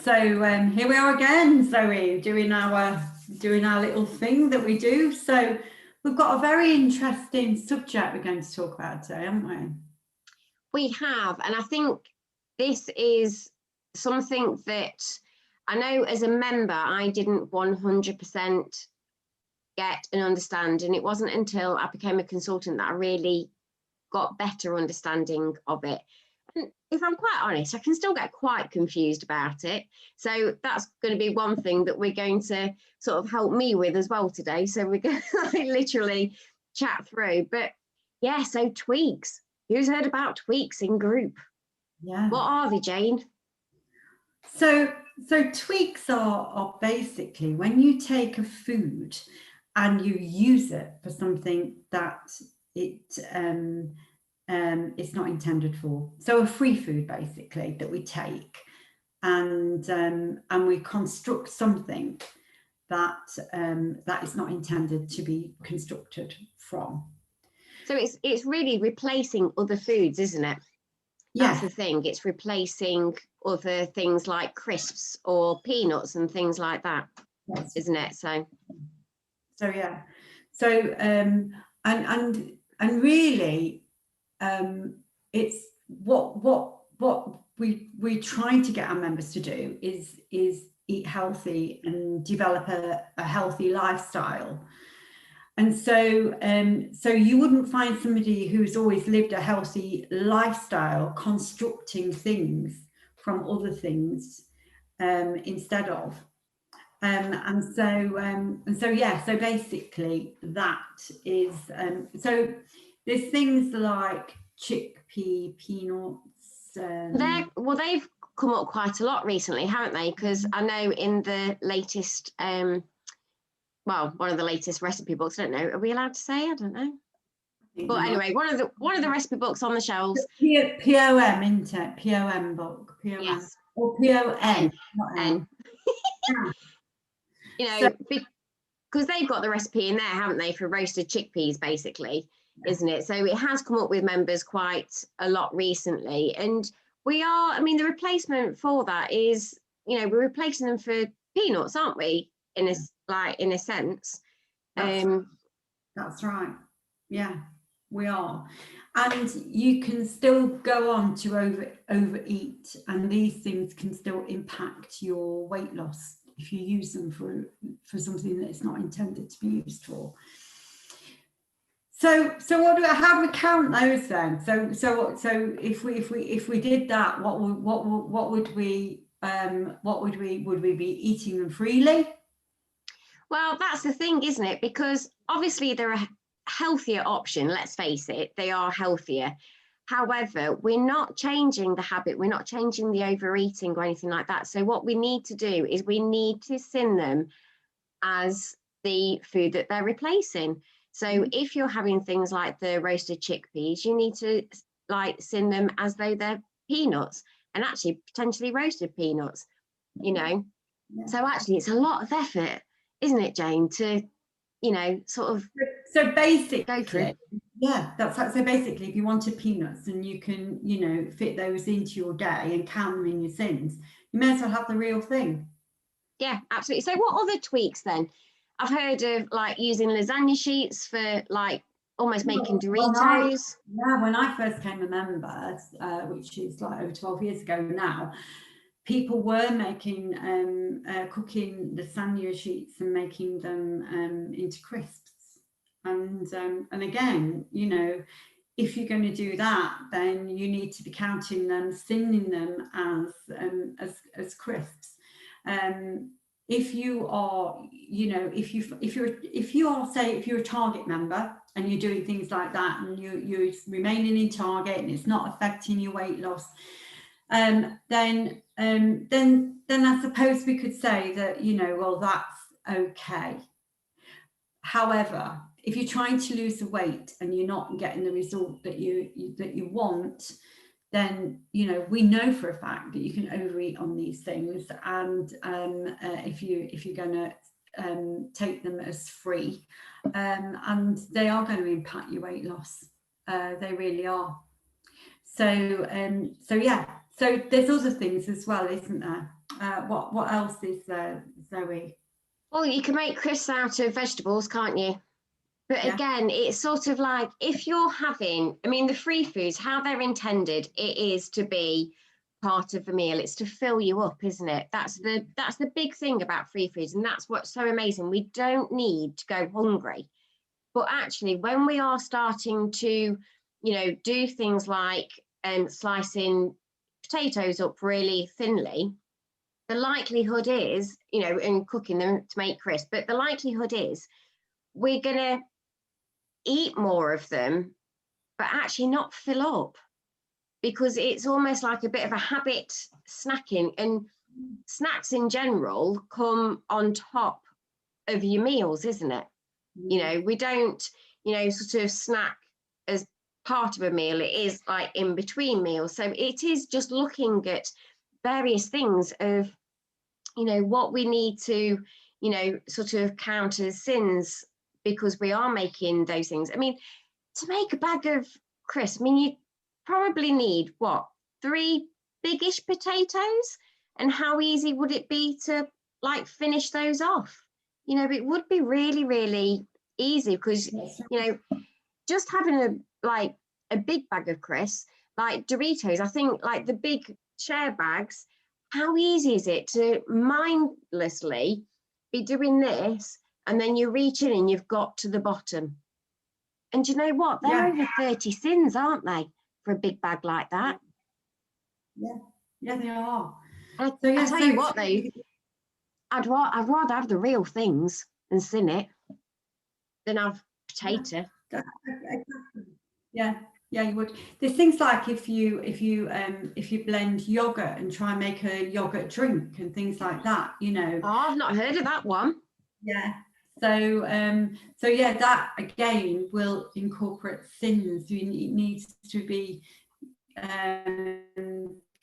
Here we are again, Zoe, doing our little thing that we do. So we've got a very interesting subject we're going to talk about today, haven't we? We have, and I think this is something that I know as a member I didn't 100% get and understand, and it wasn't until I became a consultant that I really got better understanding of it. And if I'm quite honest, I can still get quite confused about it. So that's going to be one thing that we're going to sort of help me with as well today. So we're going to literally chat through. But yeah, so tweaks. Who's heard about tweaks in group? Yeah. What are they, Jane? So tweaks are basically when you take a food and you use it for something that it's not intended for. So a free food basically that we take and we construct something that that is not intended to be constructed from. So it's really replacing other foods, isn't it? Yeah. That's the thing. It's replacing other things like crisps or peanuts and things like that, yes. Isn't it? So yeah. So and really, it's what we try to get our members to do is eat healthy and develop a healthy lifestyle. And so you wouldn't find somebody who's always lived a healthy lifestyle constructing things from other things instead of. And so basically that is so there's things like chickpea, peanuts. They've come up quite a lot recently, haven't they? Because I know in the latest one of the latest recipe books, I don't know, are we allowed to say? I don't know. But anyway, one of the recipe books on the shelves. POM, isn't it? POM book. POM. Yes. Or PON. N. You know, because they've got the recipe in there, haven't they, for roasted chickpeas, basically, isn't it? So it has come up with members quite a lot recently. And the replacement for that is, we're replacing them for peanuts, aren't we? In a sense. That's right. Yeah, we are. And you can still go on to overeat, and these things can still impact your weight loss if you use them for something that it's not intended to be used for. So how do we count those then? So if we did that, would we be eating them freely? Well, that's the thing, isn't it? Because obviously they're a healthier option, let's face it, they are healthier. However, we're not changing the habit, we're not changing the overeating or anything like that. So what we need to do is we need to sin them as the food that they're replacing. So if you're having things like the roasted chickpeas, you need to sin them as though they're peanuts, and actually potentially roasted peanuts, Yeah. So actually it's a lot of effort, isn't it, Jane, to sort of so basically go through it. Yeah, so basically if you wanted peanuts and you can fit those into your day and count them in your sins, you may as well have the real thing. Yeah, absolutely. So what other tweaks then? I've heard of using lasagna sheets for almost making Doritos. When I first came a member, which is over 12 years ago now, people were making cooking lasagna sheets and making them into crisps. And again, if you're going to do that, then you need to be counting them, sinning them as crisps. If you are, if you're a Target member and you're doing things like that, and you're remaining in Target and it's not affecting your weight loss, then I suppose we could say that well, that's okay. However, if you're trying to lose the weight and you're not getting the result that you want, then we know for a fact that you can overeat on these things, and if you're going to take them as free, and they are going to impact your weight loss. They really are. So yeah. So there's other things as well, isn't there? What else is there, Zoe? Well, you can make crisps out of vegetables, can't you? But Yeah. again, it's sort of like if you're having, I mean, the free foods, how they're intended, it is to be part of the meal. It's to fill you up, isn't it? That's the big thing about free foods, and that's what's so amazing. We don't need to go hungry. But actually, when we are starting to, do things like slicing potatoes up really thinly, the likelihood is, and cooking them to make crisp, but the likelihood is we're going to eat more of them, but actually not fill up, because it's almost like a bit of a habit snacking, and snacks in general come on top of your meals, isn't it? We don't, sort of snack as part of a meal. It is like in between meals. So it is just looking at various things of, what we need to, sort of count as sins, because we are making those things. I mean, to make a bag of crisps, I mean, you probably need, 3 biggish potatoes? And how easy would it be to like finish those off? It would be really, really easy, because, just having a big bag of crisps, like Doritos, I think like the big share bags, how easy is it to mindlessly be doing this, and then you reach in and you've got to the bottom? And you know what? They're over 30 sins, aren't they, for a big bag like that? Yeah, they are. I tell you what, though, I'd rather have the real things and sin it than have potato. Yeah, you would. There's things like if you blend yogurt and try and make a yogurt drink and things like that, Oh, I've not heard of that one. Yeah. So yeah, that again will incorporate sins. It needs to be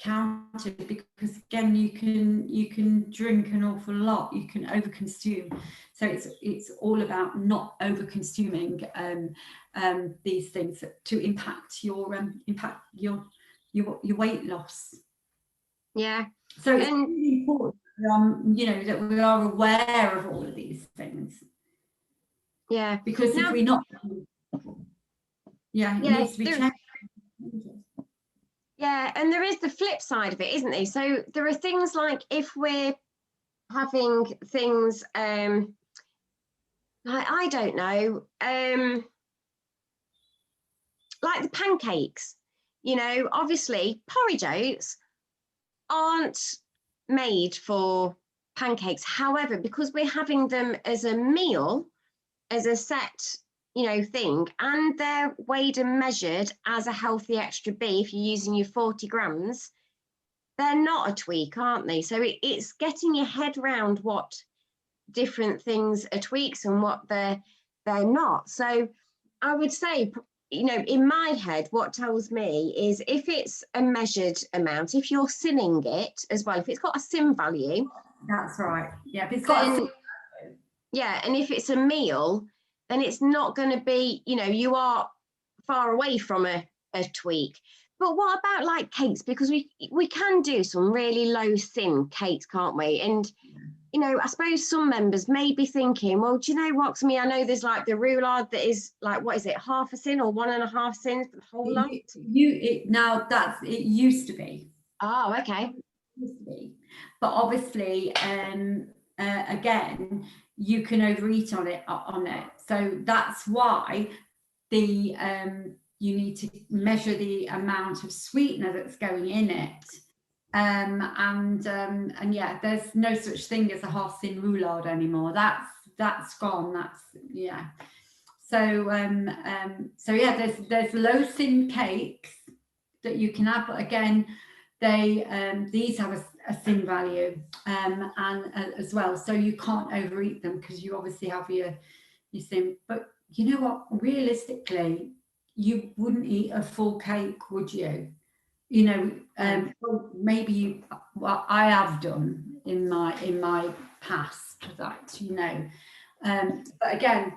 counted, because again, you can drink an awful lot, you can overconsume. So it's all about not over-consuming these things to impact your weight loss. Yeah. So it's really important, that we are aware of all of these things. Yeah. Because if we're not, it needs to be changed. Yeah, and there is the flip side of it, isn't there? So there are things like if we're having things like, I don't know, like the pancakes, obviously porridge oats aren't made for pancakes. However, because we're having them as a meal, as a set thing, and they're weighed and measured as a healthy extra B, if you're using your 40 grams, they're not a tweak, aren't they? So it's getting your head around what different things are tweaks and what they're not. So I would say, in my head, what tells me is if it's a measured amount, if you're sinning it as well, if it's got a sin value. That's right. Yeah, if it's got a sin value. Yeah, and if it's a meal, then it's not going to be, you are far away from a tweak. But what about like cakes? Because we can do some really low sin cakes, can't we? And, I suppose some members may be thinking, well, do you know what, to me, I know there's like the roulade that is like, what is it, half a sin or 1.5 sins for the whole lot? It used to be. Oh, okay. It used to be. But obviously, again, you can overeat on it. So that's why you need to measure the amount of sweetener that's going in it. And yeah, there's no such thing as a half sin roulade anymore. That's gone. So yeah, there's low sin cakes that you can have, but again, these have a sin value and as well, so you can't overeat them because you obviously have your sin. But you know what, realistically, you wouldn't eat a full cake, would you? Well, maybe what I have done in my past, that but again,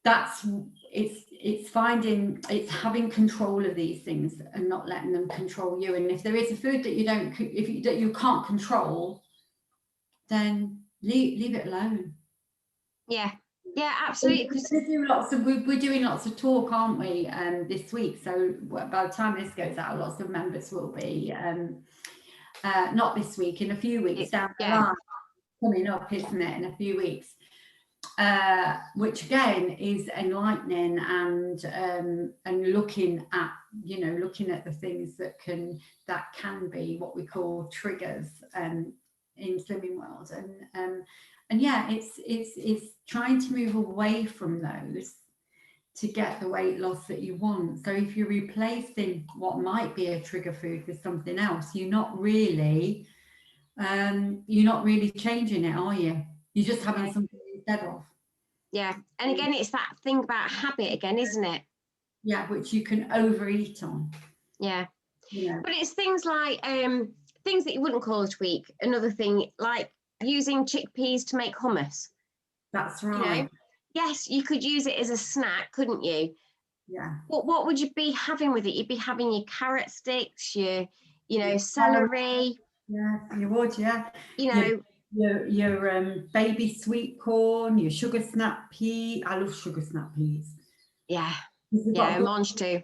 it's having control of these things and not letting them control you. And if there is a food that you can't control, then leave it alone. Yeah, absolutely. We're doing lots of talk, aren't we, this week? So by the time this goes out, lots of members will be not this week, in a few weeks down the line, coming up, isn't it, in a few weeks? Which again is enlightening and looking at the things that can be what we call triggers in Slimming World, and yeah, it's trying to move away from those to get the weight loss that you want. So if you're replacing what might be a trigger food with something else, you're not really changing it, are you? You're just having something instead of. Yeah, and again, it's that thing about habit again, isn't it? Yeah, which you can overeat on. Yeah, but it's things like things that you wouldn't call a tweak. Another thing, like using chickpeas to make hummus. That's right. Yes, you could use it as a snack, couldn't you? Yeah. What would you be having with it? You'd be having your carrot sticks, your celery. Yeah, you would. Yeah. Your baby sweet corn, your sugar snap pea. I love sugar snap peas. Yeah. Yeah, mange too.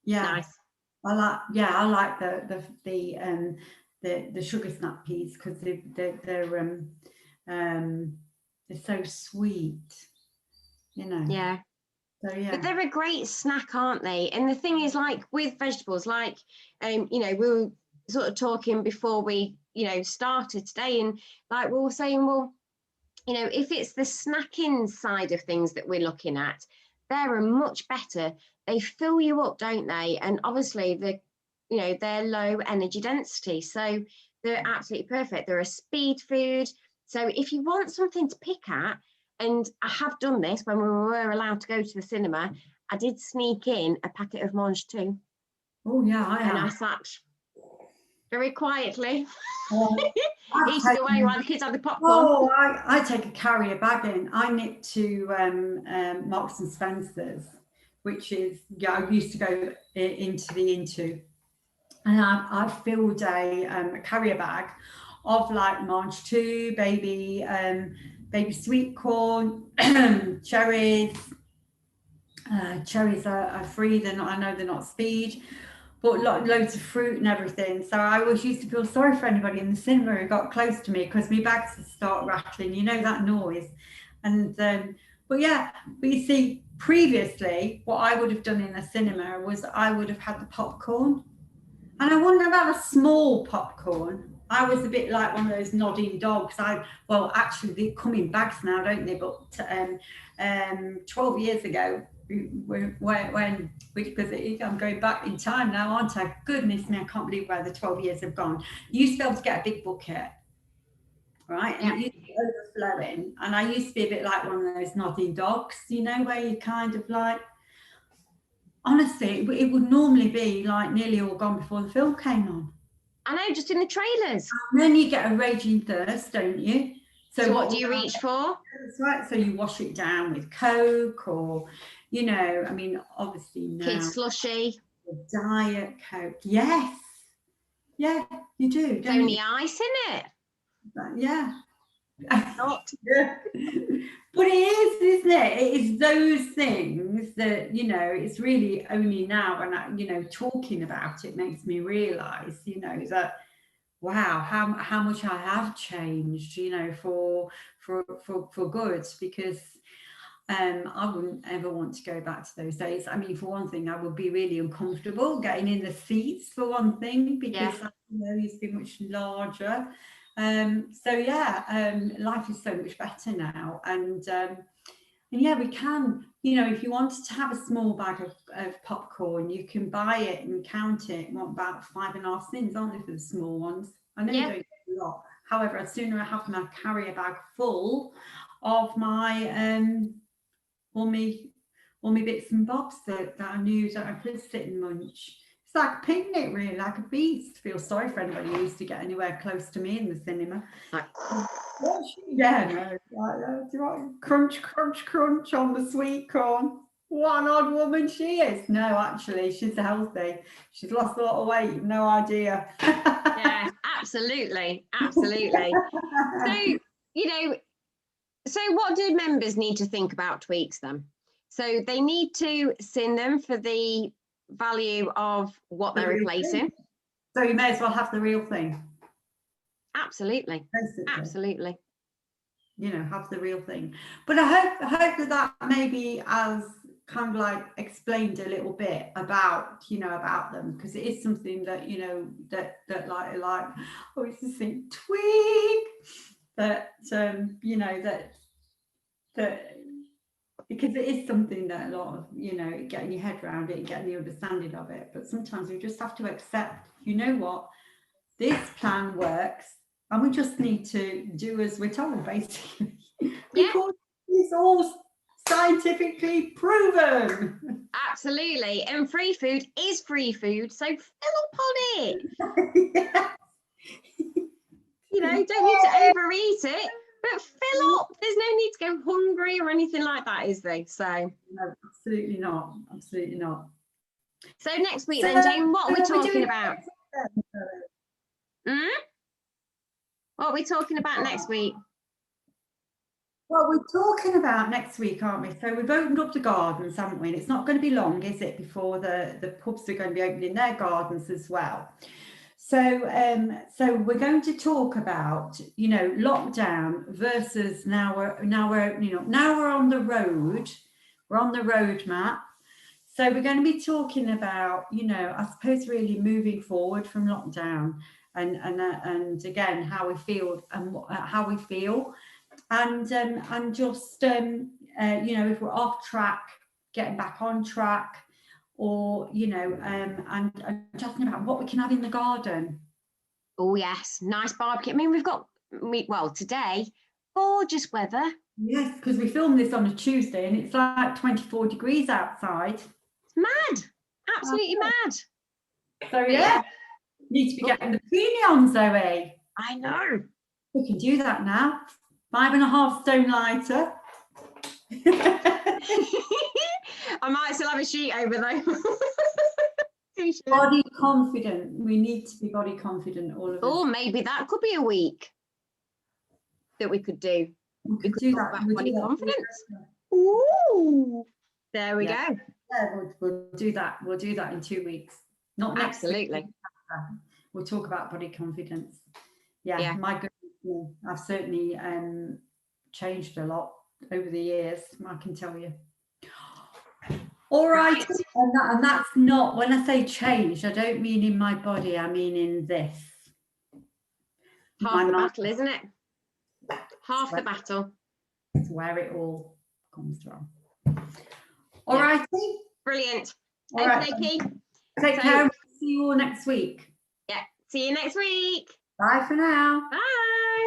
Yeah. Nice. I like the sugar snap peas because they're so sweet, Yeah. So yeah. But they're a great snack, aren't they? And the thing is, like with vegetables, like we were sort of talking before we started today, and like we were saying, well, if it's the snacking side of things that we're looking at, they're much better. They fill you up, don't they? And obviously they're low energy density, so they're absolutely perfect. They're a speed food. So if you want something to pick at, and I have done this when we were allowed to go to the cinema, I did sneak in a packet of mange too. Oh yeah, and I sat very quietly eating away while the kids had the popcorn. Oh, I take a carrier bag in. I nip to Marks and Spencer's, which is I used to go into, and I've filled a carrier bag of like mange too, baby sweet corn, cherries. Cherries are free. I know they're not speed, but loads of fruit and everything. So I always used to feel sorry for anybody in the cinema who got close to me because my bags would start rattling. That noise. And but you see, previously, what I would have done in the cinema was I would have had the popcorn, and I wouldn't have had a small popcorn. I was a bit like one of those nodding dogs. Actually, they come in bags now, don't they? But 12 years ago, because I'm going back in time now, aren't I? Goodness me, I can't believe where the 12 years have gone. You used to be able to get a big bucket, right? And it used to be overflowing. And I used to be a bit like one of those nodding dogs, where you kind of like, honestly, it would normally be like nearly all gone before the film came on. I know, just in the trailers. And then you get a raging thirst, don't you? So what do you reach for? That's right. So you wash it down with Coke or, obviously now. Kids slushy. Diet Coke. Yes. Yeah, you do. There's only ice in it. Yeah. Not. But it is, isn't it? It is those things that, it's really only now when I, talking about it makes me realise, that wow, how much I have changed, for good, because I wouldn't ever want to go back to those days. I mean, for one thing, I would be really uncomfortable getting in the seats, for one thing, because I used to be much larger. Life is so much better now, and we can, if you wanted to have a small bag of popcorn, you can buy it and count it. Want about 5.5 cents, aren't they, for the small ones? I know you don't get a lot. However, I'd sooner have my carrier bag full of my all my bits and bobs that I knew that I could sit and munch. It's like a picnic, really, like a feast. I feel sorry for anybody who used to get anywhere close to me in the cinema. Yeah, no, crunch, crunch, crunch on the sweet corn. What an odd woman she is. No, actually, she's healthy. She's lost a lot of weight. No idea. Yeah, absolutely, absolutely. So, so what do members need to think about tweaks then? So they need to sin them for the value of what they're replacing. So you may as well have the real thing. Absolutely, basically. Absolutely. Have the real thing. But I hope that maybe as kind of like explained a little bit about them, because it is something that that like oh, it's just think tweak that that because it is something that a lot of getting your head around it and getting the understanding of it. But sometimes we just have to accept, what, this plan works, and we just need to do as we're told, basically. Because it's all scientifically proven. Absolutely. And free food is free food, so fill up on it. Yeah. Don't need to overeat it, but fill up. There's no need to go hungry or anything like that, is there? So no, absolutely not. Absolutely not. So next week then, Jane, what are we talking about? What are we talking about next week? Well, we're talking about next week, aren't we? So we've opened up the gardens, haven't we? And it's not going to be long, is it, before the pubs are going to be opening their gardens as well. So we're going to talk about, lockdown versus now we're opening up. Now we're on the road. We're on the road map. So we're going to be talking about, I suppose really moving forward from lockdown and again how we feel and just if we're off track, getting back on track, or and chatting about what we can have in the garden. Oh yes, nice barbecue. I mean, we've got today gorgeous weather. Yes, because we filmed this on a Tuesday and it's like 24 degrees outside. It's mad, absolutely mad. So yeah, need to be getting the bikini on, Zoe. I know. We can do that now. 5.5 stone lighter. I might still have a sheet over though. Body confident. We need to be body confident, all of us. Oh, maybe that could be a week that we could do. We could do that. Body confidence. Ooh, there we go. Yeah, we'll do that. We'll do that in 2 weeks. Not next Absolutely. week. We'll talk about body confidence. Yeah. My goodness, I've certainly changed a lot over the years, I can tell you. All right. And that's not, when I say changed, I don't mean in my body, I mean in this. Half the battle, isn't it? Half the battle. It's where it all comes from. All righty. Brilliant. Okay. Take care. See you all next week. Yeah. See you next week. Bye for now. Bye.